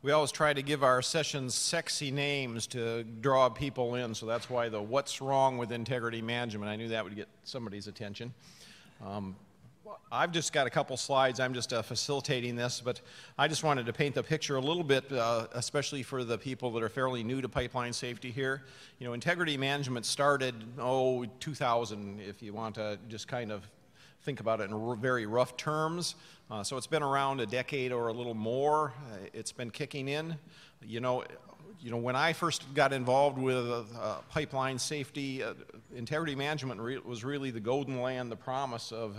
We always try to give our sessions sexy names to draw people in, so that's why the what's wrong with integrity management. I knew that would get somebody's attention. I've just got a couple slides. I'm just facilitating this, but I just wanted to paint the picture a little bit, especially for the people that are fairly new to pipeline safety here. You know, integrity management started, 2000, if you want to just kind of think about it in very rough terms. So it's been around a decade or a little more. It's been kicking in. You know, when I first got involved with pipeline safety, integrity management was really the golden land, the promise of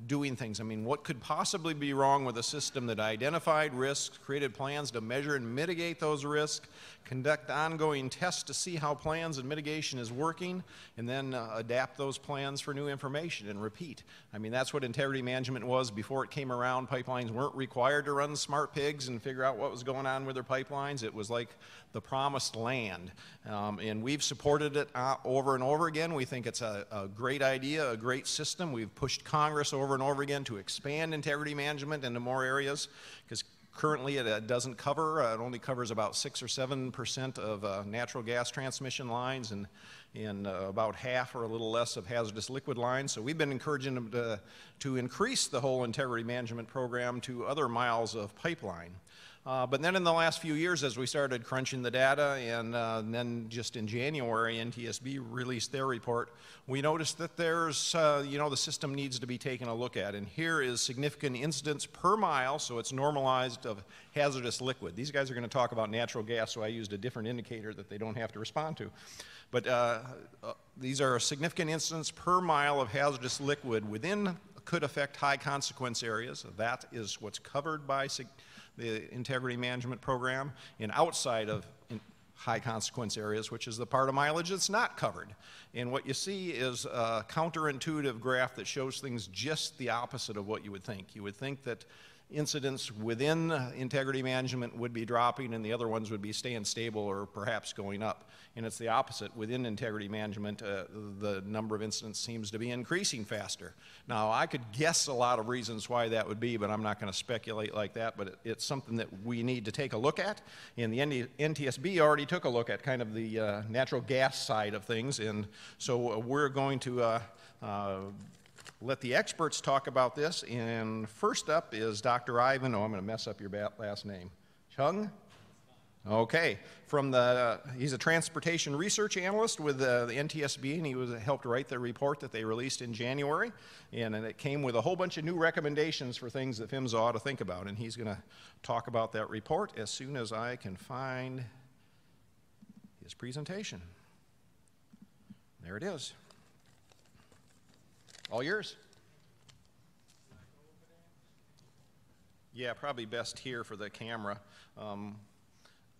doing things. I mean, what could possibly be wrong with a system that identified risks, created plans to measure and mitigate those risks, conduct ongoing tests to see how plans and mitigation is working, and then adapt those plans for new information and repeat. I mean, that's what integrity management was before it came around. Pipelines weren't required to run smart pigs and figure out what was going on with their pipelines. It was like the promised land, and we've supported it over and over again. We think it's a great idea, a great system. We've pushed Congress over and over again to expand integrity management into more areas, because currently it doesn't cover, it only covers about 6 or 7% of natural gas transmission lines and about half or a little less of hazardous liquid lines. So we've been encouraging them to increase the whole integrity management program to other miles of pipeline. But then in the last few years, as we started crunching the data, and then just in January, NTSB released their report, we noticed that there's, the system needs to be taken a look at. And here is significant incidents per mile, so it's normalized, of hazardous liquid. These guys are going to talk about natural gas, so I used a different indicator that they don't have to respond to. But these are significant incidents per mile of hazardous liquid within could affect high consequence areas. That is what's covered by the integrity management program, and outside of high consequence areas, which is the part of mileage that's not covered. And what you see is a counterintuitive graph that shows things just the opposite of what you would think. You would think that incidents within integrity management would be dropping and the other ones would be staying stable or perhaps going up. And it's the opposite. Within integrity management, the number of incidents seems to be increasing faster. Now, I could guess a lot of reasons why that would be, but I'm not going to speculate like that. But it's something that we need to take a look at. And the NTSB already took a look at kind of the natural gas side of things. And so we're going to let the experts talk about this. And first up is Dr. Ivan, I'm going to mess up your last name, Cheung? Okay, he's a transportation research analyst with the NTSB, and he helped write the report that they released in January, and it came with a whole bunch of new recommendations for things that PHMSA ought to think about, and he's going to talk about that report as soon as I can find his presentation. There it is. All yours. Yeah, probably best here for the camera.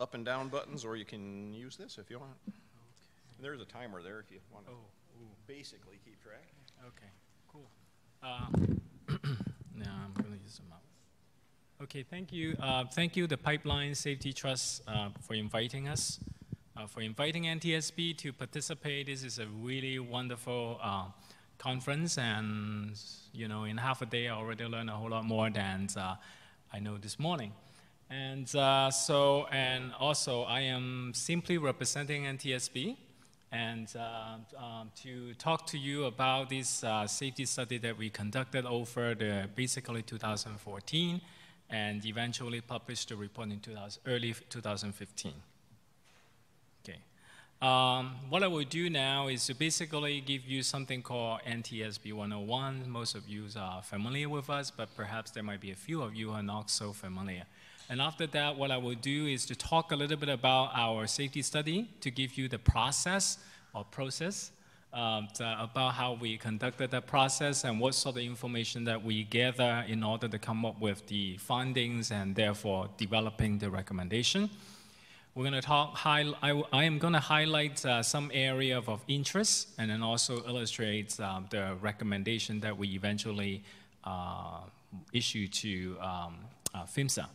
Up and down buttons, or you can use this if you want. Okay. There's a timer there if you want to basically keep track. Okay, cool. Now I'm going to use the mouse. Okay, thank you. Thank you, the Pipeline Safety Trust, for inviting us, for inviting NTSB to participate. This is a really wonderful conference, and in half a day I already learned a whole lot more than I know this morning. And also I am simply representing NTSB and to talk to you about this safety study that we conducted over basically 2014 and eventually published the report in early 2015. Okay. What I will do now is to basically give you something called NTSB 101. Most of you are familiar with us, but perhaps there might be a few of you who are not so familiar. And after that, what I will do is to talk a little bit about our safety study, to give you the process about how we conducted that process and what sort of information that we gather in order to come up with the findings and therefore developing the recommendation. We're going to I am going to highlight some area of interest and then also illustrate the recommendation that we eventually issue to PHMSA.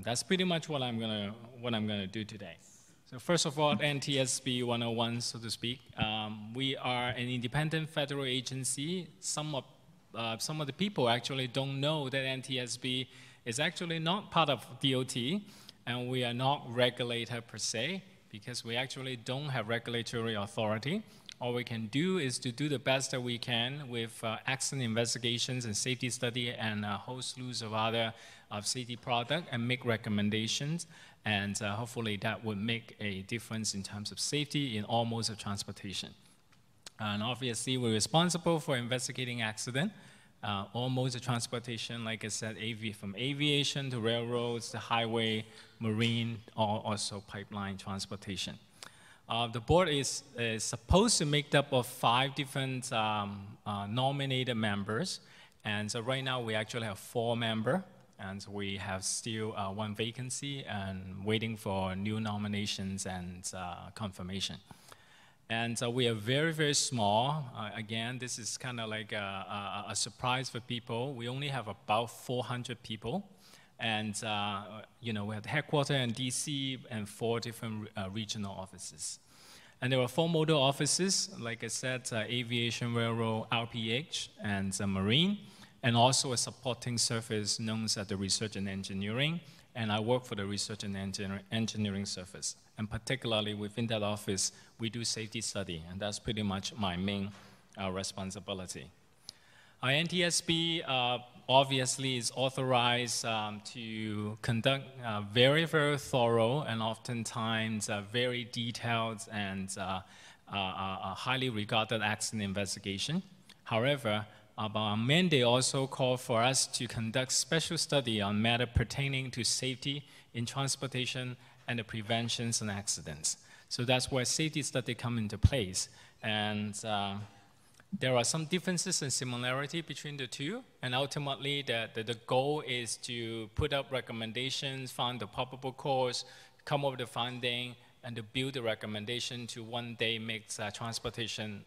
That's pretty much what I'm gonna do today. So first of all, NTSB 101, so to speak. We are an independent federal agency. Some of the people actually don't know that NTSB is actually not part of DOT, and we are not regulator per se, because we actually don't have regulatory authority. All we can do is to do the best that we can with accident investigations and safety study and a whole slew of other safety products and make recommendations. And hopefully that would make a difference in terms of safety in all modes of transportation. And obviously, we're responsible for investigating accident. All modes of transportation, like I said, from aviation to railroads, to highway, marine, or also pipeline transportation. The board is supposed to make up of 5 different nominated members. And so right now, we actually have 4 members. And we have still 1 vacancy and waiting for new nominations and confirmation. And we are very, very small. Again, this is kind of like a surprise for people. We only have about 400 people. And we have the headquarters in DC and 4 different regional offices. And there are 4 modal offices, like I said, aviation, railroad, RPH, and marine, and also a supporting service known as the research and engineering. And I work for the research and engineering service. And particularly within that office, we do safety study, and that's pretty much my main responsibility. Our NTSB obviously is authorized to conduct very, very thorough and oftentimes very detailed and highly regarded accident investigation. However, our mandate also called for us to conduct special study on matter pertaining to safety in transportation and the preventions and accidents. So that's where safety study come into place. And there are some differences and similarity between the two. And ultimately, the goal is to put up recommendations, find the probable cause, come up with the finding, and to build the recommendation to one day make transportation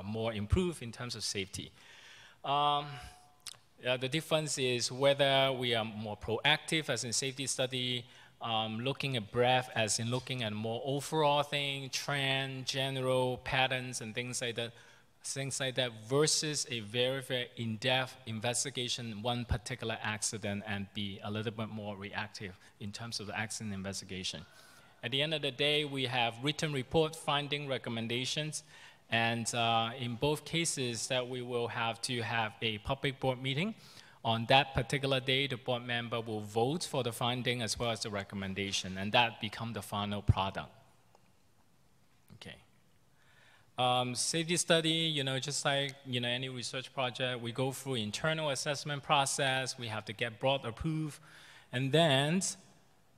more improved in terms of safety. The difference is whether we are more proactive as in safety study, looking at breadth as in looking at more overall thing, trend, general patterns and things like that versus a very, very in-depth investigation, one particular accident, and be a little bit more reactive in terms of the accident investigation. At the end of the day, we have written report, finding, recommendations, and in both cases that we will have to have a public board meeting. On that particular day, the board member will vote for the finding as well as the recommendation, and that becomes the final product. Okay. Safety study, just like any research project, we go through internal assessment process. We have to get board approved, and then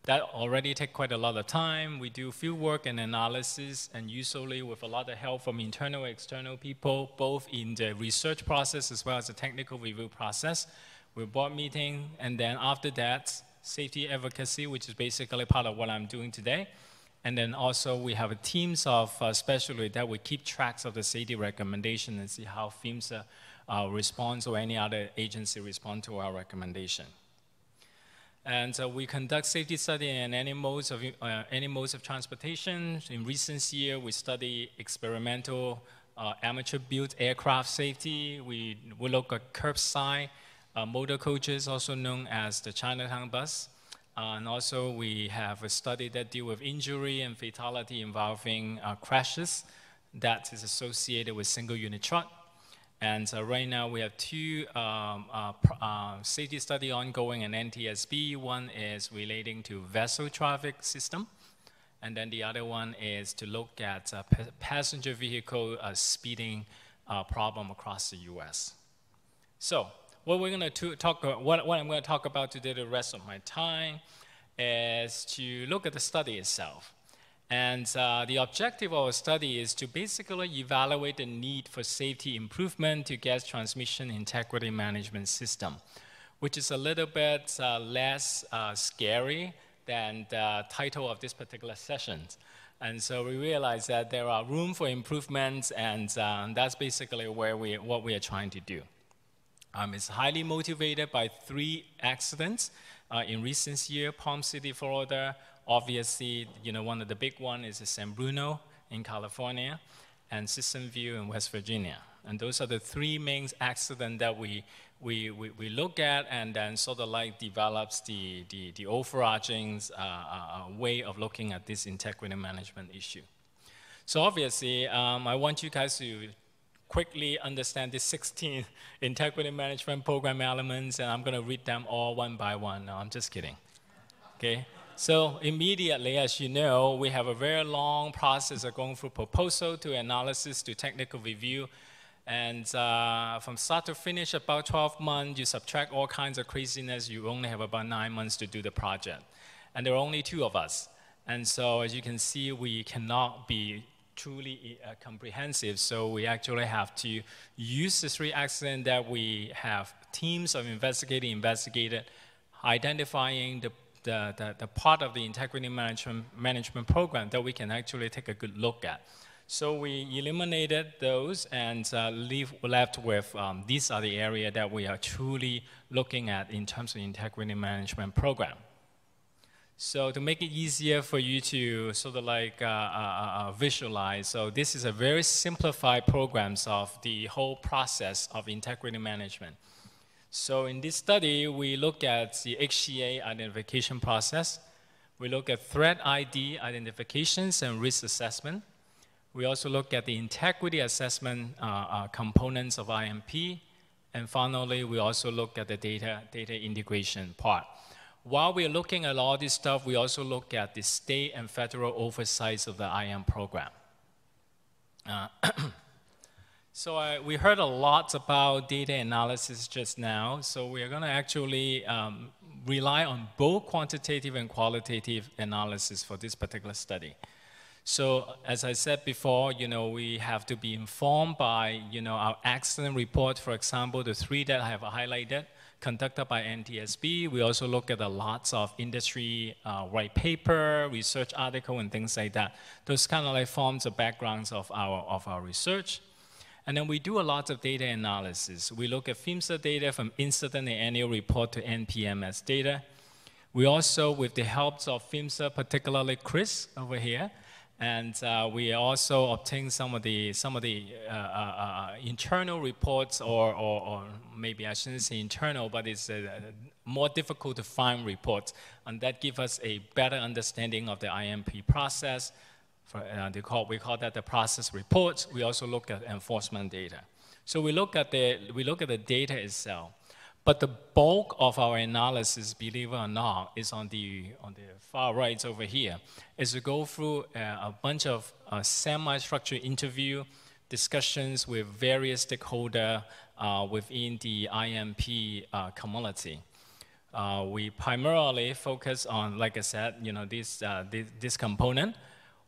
that already takes quite a lot of time. We do field work and analysis, and usually with a lot of help from internal and external people, both in the research process as well as the technical review process. We board meeting, and then after that, safety advocacy, which is basically part of what I'm doing today. And then also we have teams of specialists that will keep tracks of the safety recommendation and see how FEMSA responds or any other agency respond to our recommendation. And we conduct safety study in any modes of transportation. In recent years, we study experimental amateur-built aircraft safety. We look at curbside motor coaches, also known as the Chinatown bus. And also, we have a study that deals with injury and fatality involving crashes that is associated with single-unit truck. And right now, we have 2 safety studies ongoing in NTSB. One is relating to vessel traffic system, and then the other one is to look at passenger vehicle speeding problem across the U.S. So, what I'm going to talk about today, the rest of my time, is to look at the study itself. And the objective of our study is to basically evaluate the need for safety improvement to gas transmission integrity management system, which is a little bit less scary than the title of this particular session. And so we realize that there are room for improvements, and that's basically what we are trying to do. It's highly motivated by 3 accidents in recent years: Palm City, Florida. Obviously, one of the big ones is San Bruno in California, and Citizen View in West Virginia. And those are the three main accidents that we look at, and then sort of like develops the overarching way of looking at this integrity management issue. So obviously, I want you guys to quickly understand the 16 integrity management program elements, and I'm going to read them all one by one. No, I'm just kidding. Okay? So immediately, as you know, we have a very long process of going through proposal to analysis to technical review. And from start to finish, about 12 months, you subtract all kinds of craziness, you only have about 9 months to do the project. And there are only 2 of us. And so as you can see, we cannot be truly comprehensive. So we actually have to use the 3 accidents that we have teams of investigated, identifying the part of the integrity management program that we can actually take a good look at. So we eliminated those and left with these are the areas that we are truly looking at in terms of integrity management program. So to make it easier for you to sort of like visualize, so this is a very simplified program of the whole process of integrity management. So in this study, we look at the HCA identification process. We look at threat ID identifications and risk assessment. We also look at the integrity assessment components of IMP. And finally, we also look at the data integration part. While we're looking at all this stuff, we also look at the state and federal oversights of the IM program. So we heard a lot about data analysis just now. So we are going to actually rely on both quantitative and qualitative analysis for this particular study. So as I said before, we have to be informed by, our accident report, for example, the 3 that I have highlighted, conducted by NTSB. We also look at lots of industry white paper, research article, and things like that. Those kind of like forms the backgrounds of our research. And then we do a lot of data analysis. We look at PHMSA data from incident and annual report to NPMS data. We also, with the help of PHMSA, particularly Chris over here, and we also obtain some of the internal reports, or maybe I shouldn't say internal, but it's more difficult to find reports, and that gives us a better understanding of the IMP process. We call that the process reports. We also look at enforcement data. So we look at the data itself. But the bulk of our analysis, believe it or not, is on the far right over here, is to go through a bunch of semi-structured interview discussions with various stakeholders within the IMP community. We primarily focus on, like I said, this component.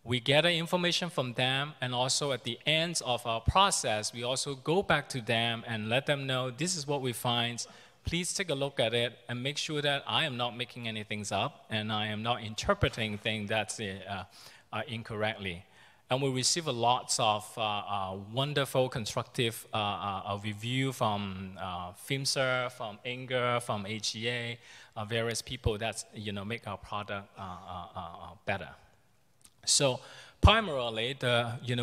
We gather information from them, and also at the end of our process, we also go back to them and let them know this is what we find. Please take a look at it and make sure that I am not making anything up and I am not interpreting things that's incorrectly. And we receive a lot of wonderful, constructive review from PHMSA, from INGER, from HCA, various people that make our product better. So primarily,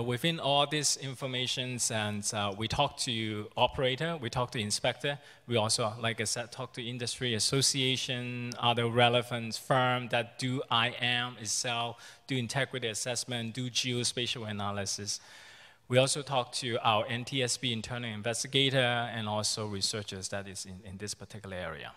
within all these informations, and we talk to operator, we talk to inspector, we also, like I said, talk to industry association, other relevant firm that do IM itself, do integrity assessment, do geospatial analysis. We also talk to our NTSB internal investigator and also researchers that is in this particular area.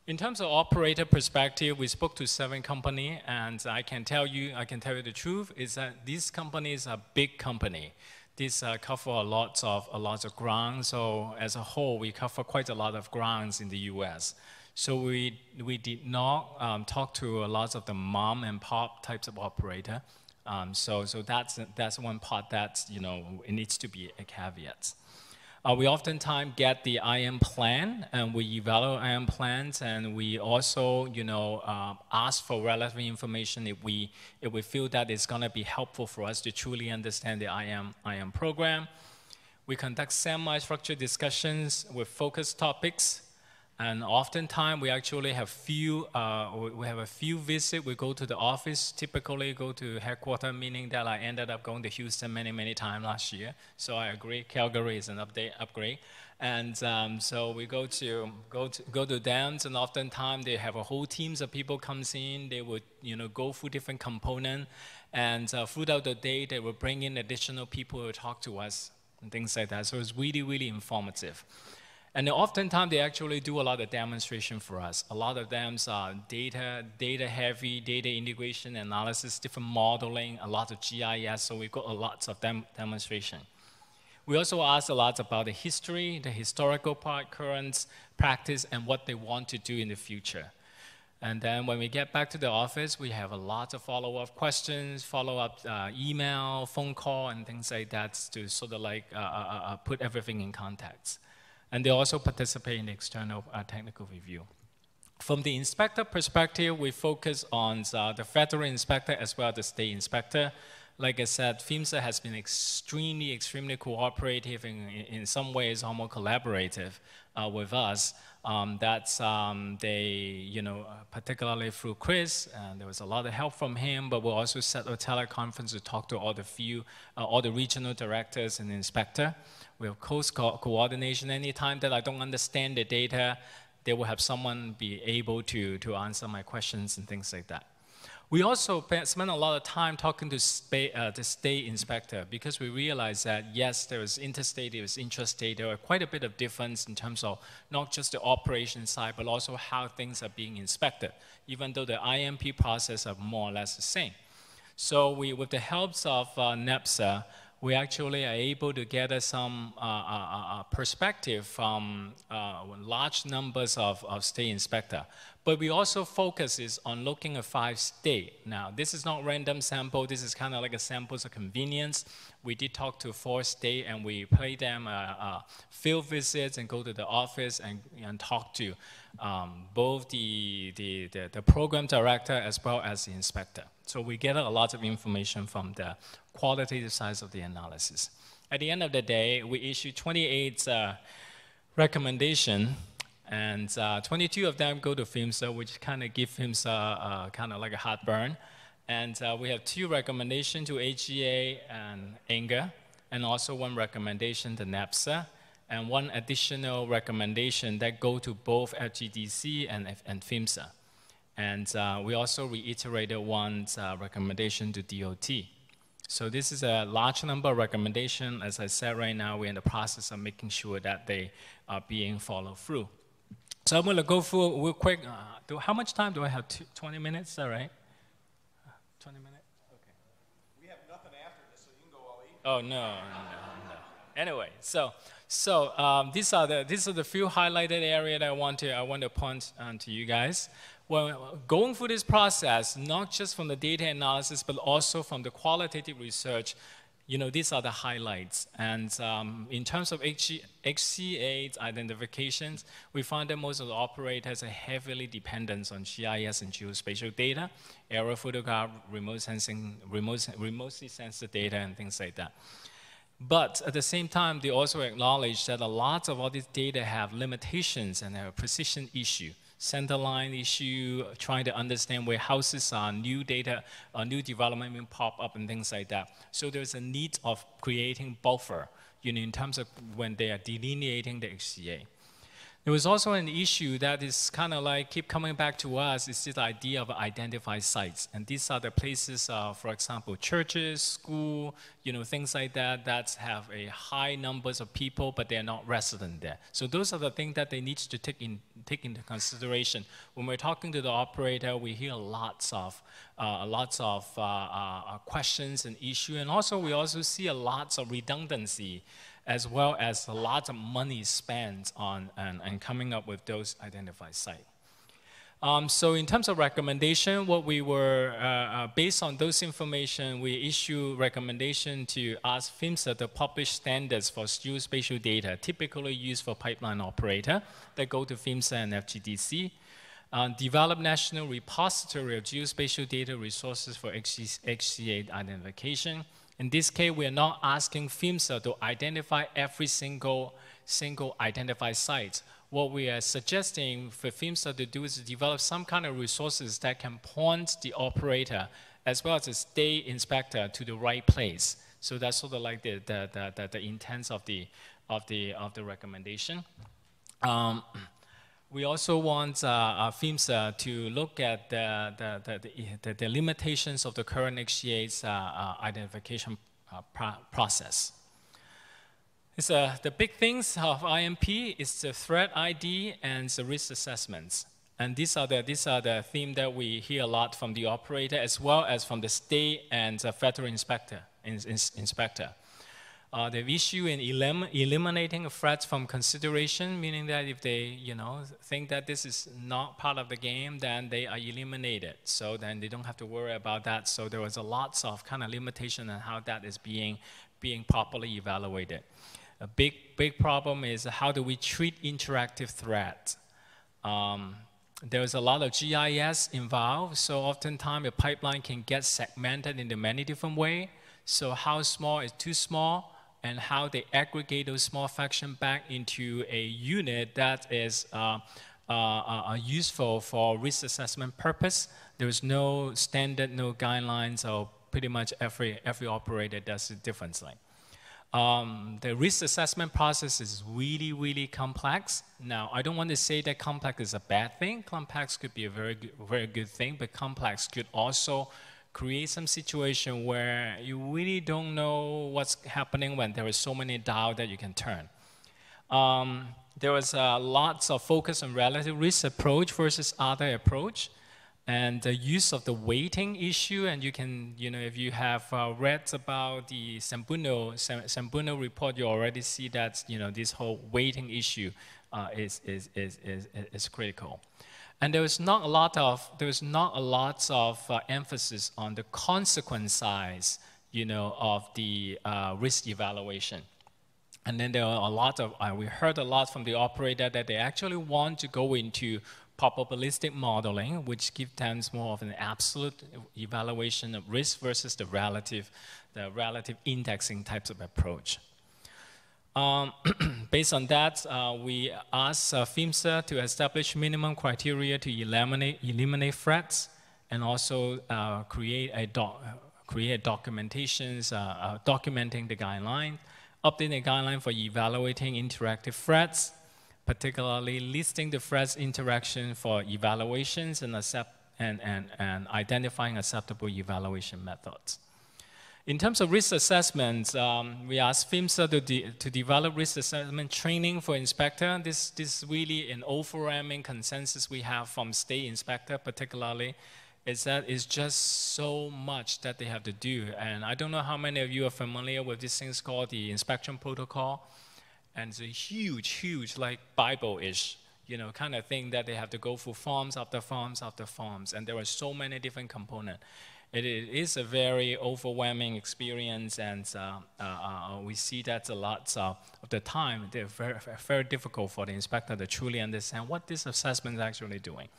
In terms of operator perspective, we spoke to 7 companies, and I can tell you the truth is that these companies are big company. These cover a lot of ground. So as a whole, we cover quite a lot of grounds in the U.S. So we did not talk to a lot of the mom and pop types of operator. So that's one part that it needs to be a caveat. We oftentimes get the IM plan, and we evaluate IM plans, and we also, ask for relevant information if we feel that it's going to be helpful for us to truly understand the IM program. We conduct semi-structured discussions with focus topics. And oftentimes we actually have we have a few visits. We go to the office, typically go to headquarters, meaning that I ended up going to Houston many times last year. So I agree, Calgary is an upgrade. And so we go to them, and oftentimes they have a whole teams of people comes in. They would go through different components, and throughout the day they will bring in additional people who talk to us and things like that. So it's really informative. And oftentimes they actually do a lot of demonstration for us. A lot of them are data heavy, data integration analysis, different modeling, a lot of GIS. So we've got a lot of demonstration. We also ask a lot about the history, the historical part, current practice, and what they want to do in the future. And then when we get back to the office, we have a lot of follow-up questions, follow-up email, phone call, and things like that to sort of like put everything in context. And they also participate in the external technical review. From the inspector perspective, we focus on the federal inspector as well as the state inspector. Like I said, PHMSA has been extremely cooperative, in some ways almost collaborative with us. Particularly through Chris, and there was a lot of help from him, but we'll also set a teleconference to talk to all the regional directors and inspector. We have close coordination. Anytime that I don't understand the data, they will have someone be able to answer my questions and things like that. We also spend a lot of time talking to the state inspector, because we realize that, yes, there is interstate, there is intrastate, there are quite a bit of difference in terms of not just the operation side, but also how things are being inspected, even though the IMP process are more or less the same. So with the help of NEPSA, we actually are able to gather some perspective from large numbers of state inspector. But we also focus on looking at 5 states. Now, this is not random sample. This is kind of like a samples of convenience. We did talk to 4 states, and we pay them field visits and go to the office and talk to both the program director as well as the inspector. So we get a lot of information from the qualitative side of the analysis. At the end of the day, we issued 28 recommendations, and 22 of them go to PHMSA, which kind of give PHMSA kind of like a heartburn. And we have 2 recommendations to AGA and ANGA, and also 1 recommendation to NEPSA, and 1 additional recommendation that go to both FGDC and PHMSA. And we also reiterated 1 recommendation to DOT. So this is a large number of recommendations. As I said, right now we're in the process of making sure that they are being followed through. So I'm going to go through real quick. How much time do I have? 20 minutes, is that right? 20 minutes? Okay. We have nothing after this, so you can go all evening. Oh, no. Anyway, so these are the few highlighted areas that I want to point to you guys. Well, going through this process, not just from the data analysis, but also from the qualitative research, these are the highlights. And in terms of HCA identifications, we find that most of the operators are heavily dependent on GIS and geospatial data, aerial photograph, remotely sensed data, and things like that. But at the same time, they also acknowledge that a lot of all these data have limitations and have a precision issue. Centerline issue, trying to understand where houses are, new data, new development will pop up and things like that. So there's a need of creating buffer, in terms of when they are delineating the HCA. There was also an issue that is kind of like keep coming back to us, is this idea of identified sites. And these are the places, for example, churches, school, things like that have a high numbers of people, but they're not resident there. So those are the things that they need to take into consideration. When we're talking to the operator, we hear lots of questions and issues, and also we also see a lot of redundancy, as well as a lot of money spent on and coming up with those identified sites. So in terms of recommendation, what we were, based on those information, we issue recommendation to ask PHMSA to publish standards for geospatial data, typically used for pipeline operator, that go to PHMSA and FGDC. Develop national repository of geospatial data resources for HCA identification. In this case, we are not asking PHMSA to identify every single identified site. what we are suggesting for PHMSA to do is to develop some kind of resources that can point the operator as well as the state inspector to the right place. So that's sort of like the intent of the recommendation. We also want PHMSA to look at the limitations of the current XGA's identification process. It's, the big things of IMP is the threat ID and the risk assessments. And these are the themes that we hear a lot from the operator as well as from the state and the federal inspector. The issue in eliminating threats from consideration, meaning that if they think that this is not part of the game, then they are eliminated. So then they don't have to worry about that. So there was a lots of kind of limitation on how that is being properly evaluated. A big problem is how do we treat interactive threats? There's a lot of GIS involved, so oftentimes a pipeline can get segmented into many different ways. So how small is too small, and how they aggregate those small fractions back into a unit that is useful for risk assessment purpose. There is no standard, no guidelines, so pretty much every operator does it differently. The risk assessment process is really, really complex. Now, I don't want to say that complex is a bad thing. Complex could be a very good thing, but complex could also create some situation where you really don't know what's happening when there is so many dials that you can turn. There was lots of focus on relative risk approach versus other approach. And the use of the weighting issue, and you can, if you have read about the Sambuno report, you already see that, this whole weighting issue is critical. And there was not a lot of emphasis on the consequence size, of the risk evaluation. And then there are a lot of, we heard a lot from the operator that they actually want to go into probabilistic modeling, which gives them more of an absolute evaluation of risk versus the relative indexing types of approach. Based on that, we asked PHMSA to establish minimum criteria to eliminate threats, and also create documentations documenting the guideline, update the guideline for evaluating interactive threats, particularly listing the threats interaction for evaluations and identifying acceptable evaluation methods. In terms of risk assessments, we asked PHMSA to develop risk assessment training for inspector. This is really an overwhelming consensus we have from state inspector particularly, is that it's just so much that they have to do. And I don't know how many of you are familiar with these things called the inspection protocol. And it's a huge, like Bible-ish, kind of thing that they have to go through forms after forms after forms. And there are so many different components. It is a very overwhelming experience, and we see that a lot of the time, they're very difficult for the inspector to truly understand what this assessment is actually doing.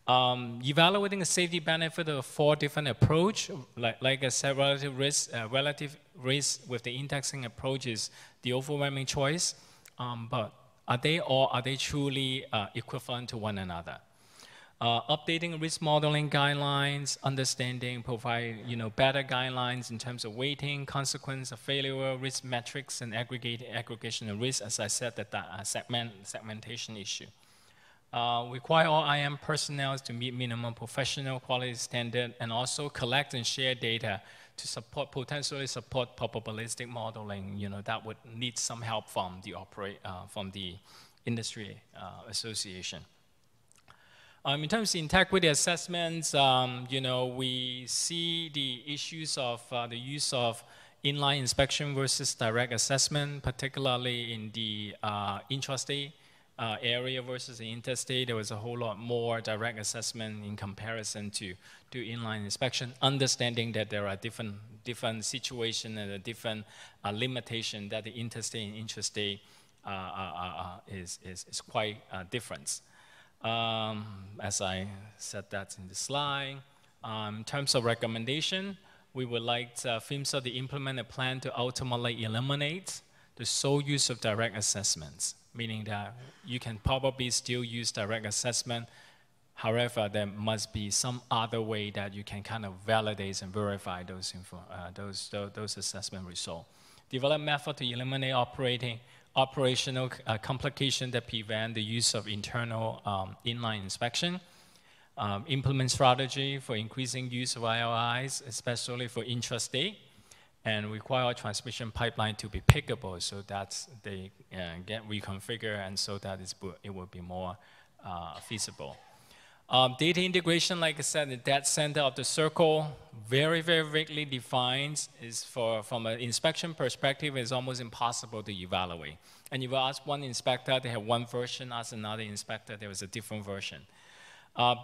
Evaluating the safety benefit of 4 different approaches, like I said, relative risk with the indexing approach is the overwhelming choice, but are they truly equivalent to one another? Updating risk modeling guidelines, provide better guidelines in terms of weighting, consequence of failure, risk metrics, and aggregation of risk, as I said, that segmentation issue. Require all IM personnel to meet minimum professional quality standard, and also collect and share data to potentially support probabilistic modeling. That would need some help from the industry association. In terms of integrity assessments, we see the issues of the use of inline inspection versus direct assessment, particularly in the intrastate area versus the interstate. There was a whole lot more direct assessment in comparison to inline inspection, understanding that there are different situations and a different limitation that the interstate and intrastate is quite different. As I said that in the slide. In terms of recommendation, we would like PHMSA to implement a plan to ultimately eliminate the sole use of direct assessments. meaning that you can probably still use direct assessment. However, there must be some other way that you can kind of validate and verify those assessment results. Develop method to eliminate operational complication that prevent the use of internal inline inspection. Implement strategy for increasing use of ILIs, especially for intrastate, and require transmission pipeline to be pickable so that they get reconfigured and so that it will be more feasible. Data integration, like I said, the dead center of the circle, very, very vaguely defined, is from an inspection perspective, it's almost impossible to evaluate. And if you ask one inspector, they have one version, ask another inspector, there was a different version.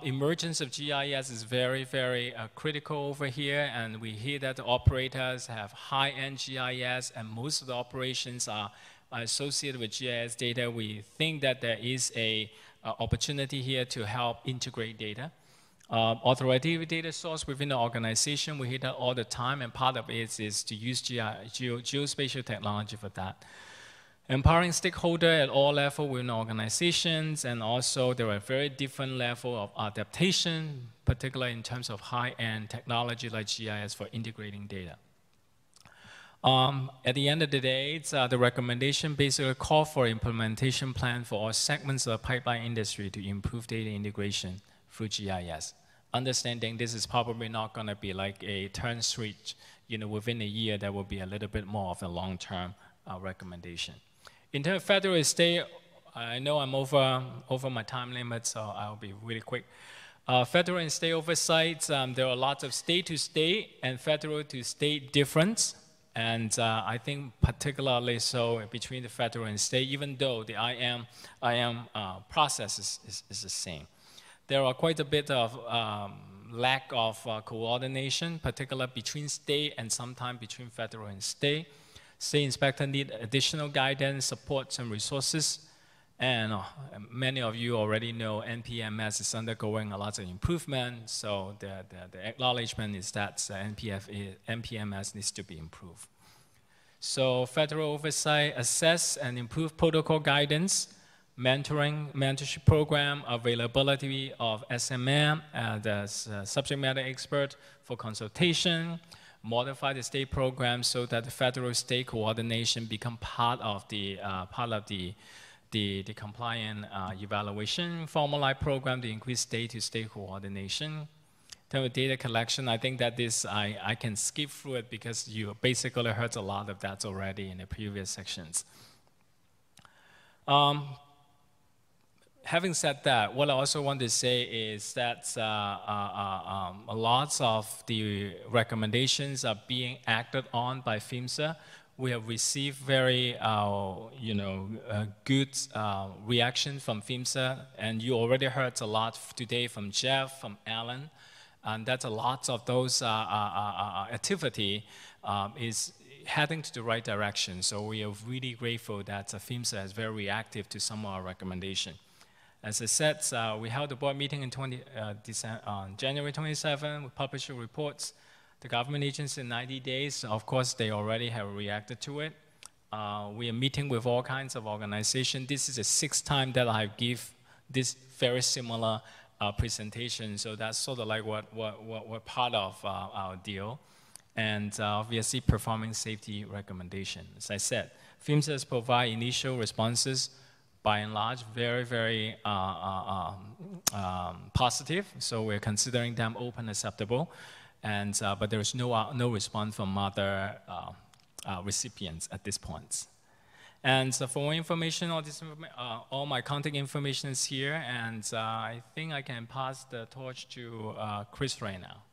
Emergence of GIS is very, very critical over here, and we hear that the operators have high-end GIS, and most of the operations are associated with GIS data. We think that there is a opportunity here to help integrate data. Authoritative data source within the organization, we hear that all the time, and part of it is to use geospatial technology for that. Empowering stakeholders at all levels within organizations, and also there are very different levels of adaptation, particularly in terms of high-end technology like GIS for integrating data. At the end of the day, the recommendation basically call for implementation plan for all segments of the pipeline industry to improve data integration through GIS. Understanding this is probably not going to be like a turn switch, within a year. There will be a little bit more of a long-term recommendation. In terms of federal and state, I know I'm over my time limit, so I'll be really quick. Federal and state oversight, there are lots of state-to-state and federal-to-state difference. And I think particularly so between the federal and state, even though the IM process is the same. There are quite a bit of lack of coordination, particularly between state and sometimes between federal and state. State inspector need additional guidance, support, and resources. And many of you already know NPMS is undergoing a lot of improvement. So the acknowledgement is that NPMS needs to be improved. So federal oversight, assess and improve protocol guidance, mentorship program, availability of SMM, the subject matter expert for consultation, modify the state program so that the federal-state coordination become part of the compliant evaluation, formalize program to increase state-to-state coordination. In terms of data collection, I think that this, I can skip through it because you basically heard a lot of that already in the previous sections. Having said that, what I also want to say is that lots of the recommendations are being acted on by PHMSA. We have received very good reaction from PHMSA, and you already heard a lot today from Jeff, from Alan, and that a lot of those activity is heading to the right direction. So we are really grateful that PHMSA is very reactive to some of our recommendations. As I said, we held a board meeting on January 27. We published the reports. The government agency in 90 days, of course, they already have reacted to it. We are meeting with all kinds of organizations. This is the 6th time that I give this very similar presentation. So that's sort of like what part of our deal. And obviously, performing safety recommendations. As I said, PHMSA has provided initial responses, by and large, very, very positive. So we're considering them open, acceptable. And, but there is no response from other recipients at this point. And so for more information, all my contact information is here. And I think I can pass the torch to Chris right now.